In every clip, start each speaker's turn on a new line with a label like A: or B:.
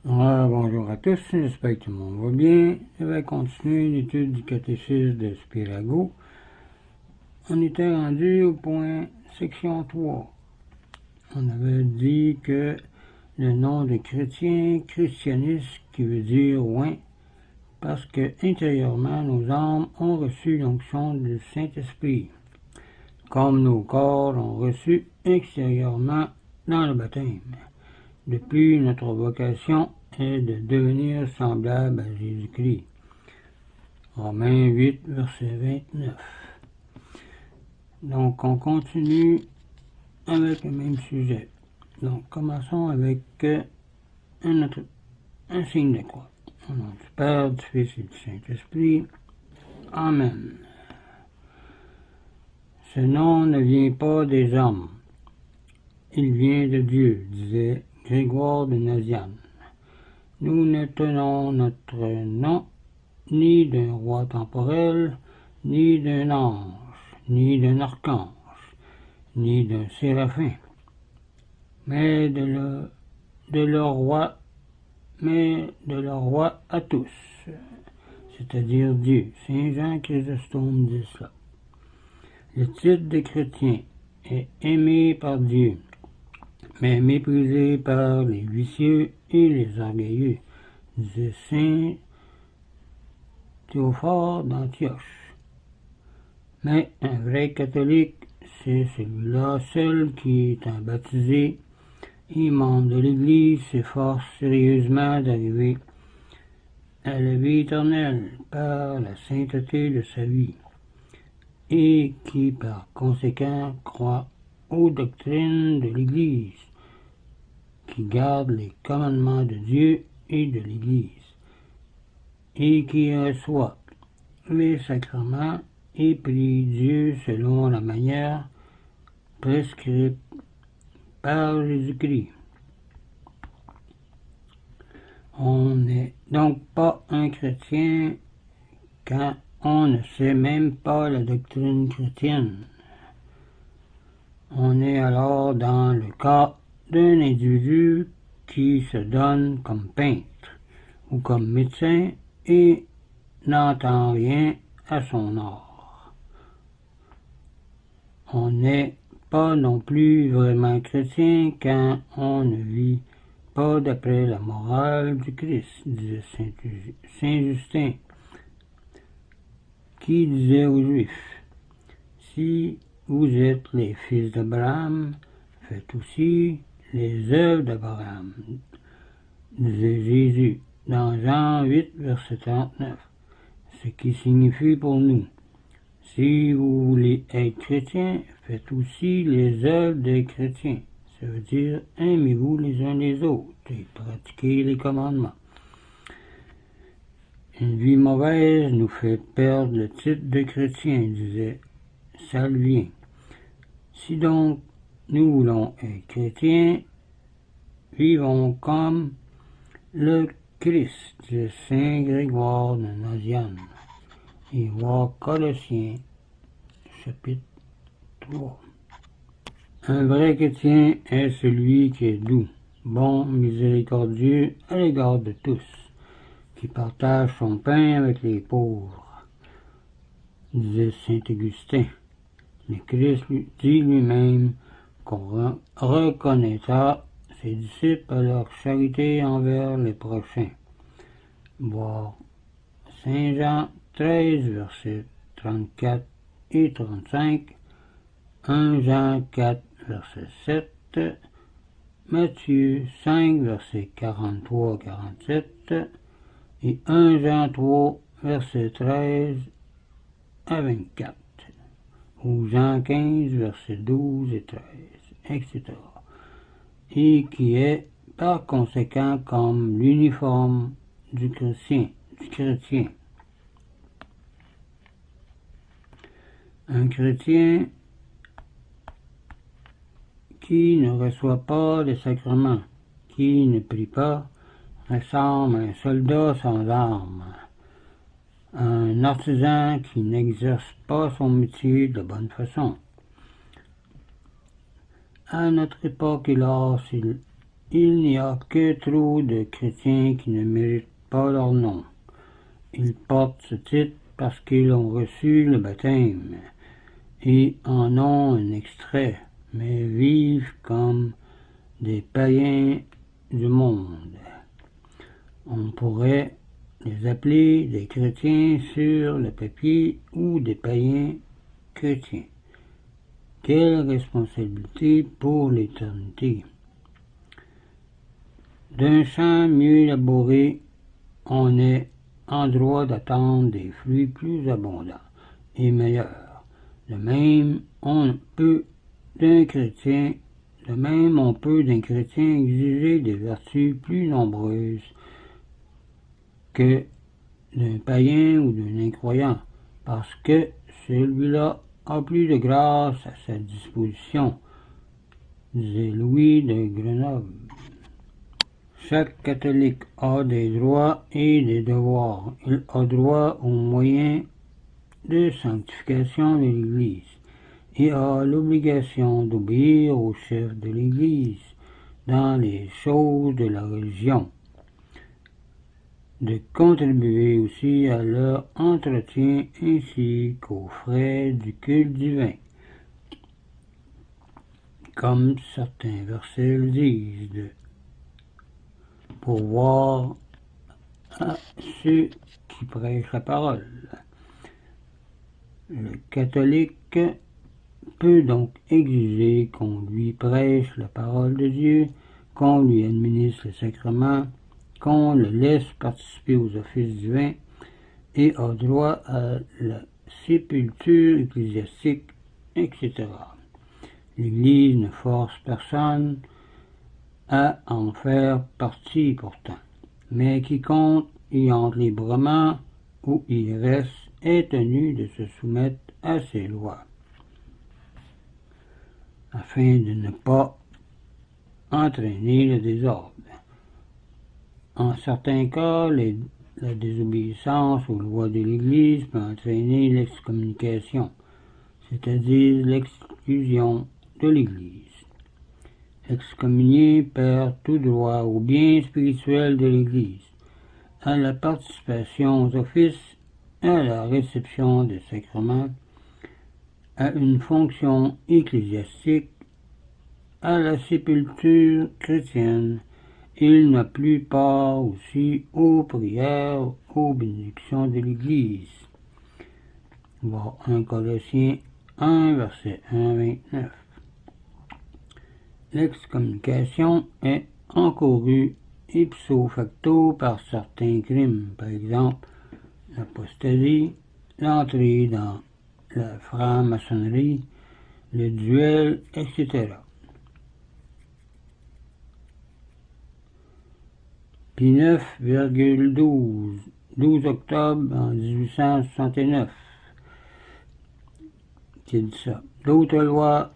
A: Bonjour à tous, j'espère que tout le monde va bien. Je vais continuer l'étude du catéchisme de Spirago. On était rendu au point section 3. On avait dit que le nom de chrétien, christianisme, qui veut dire oint, parce que intérieurement nos âmes ont reçu l'onction du Saint-Esprit, comme nos corps l'ont reçu extérieurement dans le baptême. De plus, notre vocation est de devenir semblable à Jésus-Christ. Romains 8, verset 29. Donc, on continue avec le même sujet. Donc, commençons avec un signe de croix. Au nom du Père, du Fils et du Saint-Esprit. Amen. Ce nom ne vient pas des hommes. Il vient de Dieu, disait Grégoire de Nazianze. Nous ne tenons notre nom ni d'un roi temporel, ni d'un ange, ni d'un archange, ni d'un séraphin, mais de leur roi à tous, c'est-à-dire Dieu. Saint Jean Chrysostome dit cela. Le titre de chrétien est aimé par Dieu, mais méprisé par les vicieux et les orgueilleux, disait saint Théophore d'Antioche. Mais un vrai catholique, c'est celui-là seul qui, étant baptisé et membre de l'Église, s'efforce sérieusement d'arriver à la vie éternelle par la sainteté de sa vie, et qui par conséquent croit aux doctrines de l'Église, qui garde les commandements de Dieu et de l'Église, et qui reçoit les sacrements et prie Dieu selon la manière prescrite par Jésus-Christ. On n'est donc pas un chrétien quand on ne sait même pas la doctrine chrétienne. On est alors dans le cas d'un individu qui se donne comme peintre ou comme médecin et n'entend rien à son art. On n'est pas non plus vraiment chrétien quand on ne vit pas d'après la morale du Christ, disait Saint Justin, qui disait aux Juifs, « Si vous êtes les fils d'Abraham, faites aussi les œuvres d'Abraham, » disait Jésus dans Jean 8, verset 39, ce qui signifie pour nous, si vous voulez être chrétien, faites aussi les œuvres des chrétiens. Ça veut dire, aimez-vous les uns les autres et pratiquez les commandements. Une vie mauvaise nous fait perdre le titre de chrétien, disait Salvien. Si donc nous voulons être chrétiens, vivons comme le Christ, de Saint Grégoire de Nazianze, et voir Colossiens, chapitre 3. Un vrai chrétien est celui qui est doux, bon, miséricordieux à l'égard de tous, qui partage son pain avec les pauvres, disait saint Augustin. Le Christ dit lui-même qu'on reconnaîtra ses disciples à leur charité envers les prochains. Voir Saint Jean 13, versets 34 et 35, 1 Jean 4, verset 7, Matthieu 5, versets 43-47, et 1 Jean 3, versets 13 à 24, ou Jean 15, versets 12 et 13, etc., et qui est par conséquent comme l'uniforme du chrétien. Un chrétien qui ne reçoit pas les sacrements, qui ne prie pas, ressemble à un soldat sans armes, un artisan qui n'exerce pas son métier de bonne façon. À notre époque, hélas, il n'y a que trop de chrétiens qui ne méritent pas leur nom. Ils portent ce titre parce qu'ils ont reçu le baptême et en ont un extrait, mais vivent comme des païens du monde. On pourrait les appeler des chrétiens sur le papier ou des païens chrétiens. Quelle responsabilité pour l'éternité! D'un champ mieux labouré, on est en droit d'attendre des fruits plus abondants et meilleurs. De même, on peut d'un chrétien exiger des vertus plus nombreuses que d'un païen ou d'un incroyant, parce que celui-là a plus de grâce à sa disposition, disait Louis de Grenoble. Chaque catholique a des droits et des devoirs. Il a droit aux moyens de sanctification de l'Église et a l'obligation d'obéir au chef de l'Église dans les choses de la religion, de contribuer aussi à leur entretien ainsi qu'aux frais du culte divin, comme certains versets le disent, de pourvoir à ceux qui prêchent la parole. Le catholique peut donc exiger qu'on lui prêche la parole de Dieu, qu'on lui administre les sacrements, qu'on le laisse participer aux offices divins et a droit à la sépulture ecclésiastique, etc. L'Église ne force personne à en faire partie pourtant, mais quiconque y entre librement ou y reste est tenu de se soumettre à ses lois, afin de ne pas entraîner le désordre. En certains cas, la désobéissance aux lois de l'Église peut entraîner l'excommunication, c'est-à-dire l'exclusion de l'Église. L'excommunié perd tout droit au bien spirituel de l'Église, à la participation aux offices, à la réception des sacrements, à une fonction ecclésiastique, à la sépulture chrétienne. Il n'a plus part aussi aux prières, aux bénédictions de l'Église. Voir 1 Colossiens 1, verset 1-29. L'excommunication est encourue ipso facto par certains crimes, par exemple l'apostasie, l'entrée dans la franc-maçonnerie, le duel, etc. Pie IX, 12 octobre en 1869, qui dit ça. D'autrefois,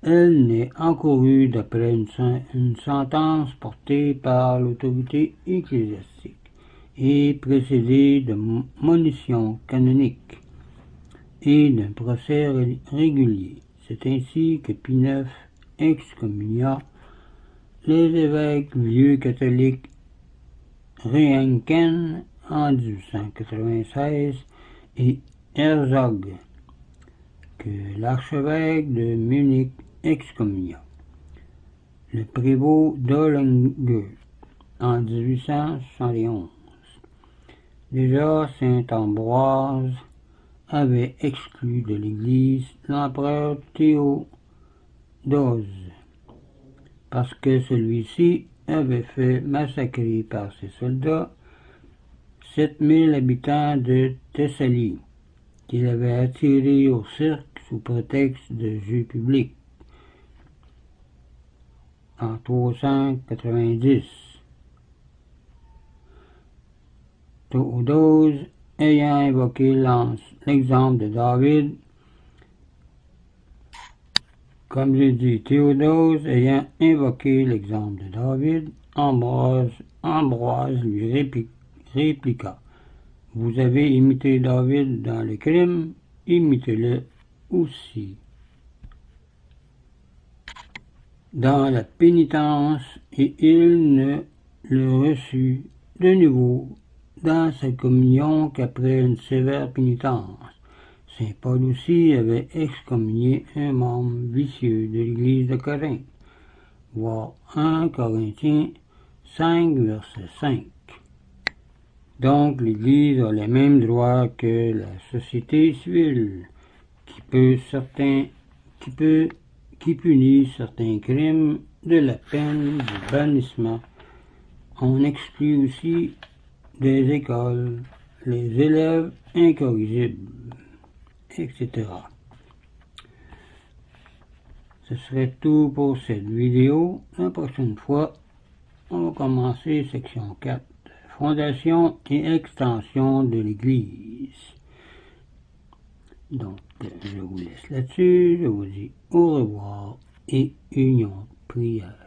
A: elle n'est encourue d'après une sentence portée par l'autorité ecclésiastique et précédée de monition canonique et d'un procès régulier. C'est ainsi que Pie IX excommunia les évêques vieux catholiques Reinken en 1896 et Herzog, que l'archevêque de Munich excommunia. Le prévôt d'Ollinger en 1871. Déjà saint Ambroise avait exclu de l'Église l'empereur Théodose, parce que celui-ci avait fait massacrer par ses soldats 7000 habitants de Thessalie, qu'il avait attirés au cirque sous prétexte de jeu public en 390. Théodose ayant invoqué l'exemple de David, comme j'ai dit, Théodose ayant invoqué l'exemple de David, Ambroise lui répliqua: vous avez imité David dans le crime, imitez-le aussi. dans la pénitence et il ne le reçut de nouveau dans sa communion qu'après une sévère pénitence. Saint Paul aussi avait excommunié un membre vicieux de l'église de Corinthe. Voir 1 Corinthiens 5, verset 5. Donc l'Église a les mêmes droits que la société civile, qui punit certains crimes de la peine du bannissement. On exclut aussi des écoles les élèves incorrigibles, etc. Ce serait tout pour cette vidéo. La prochaine fois, on va commencer section 4. Fondation et extension de l'Église. Donc, je vous laisse là-dessus. Je vous dis au revoir et union prière.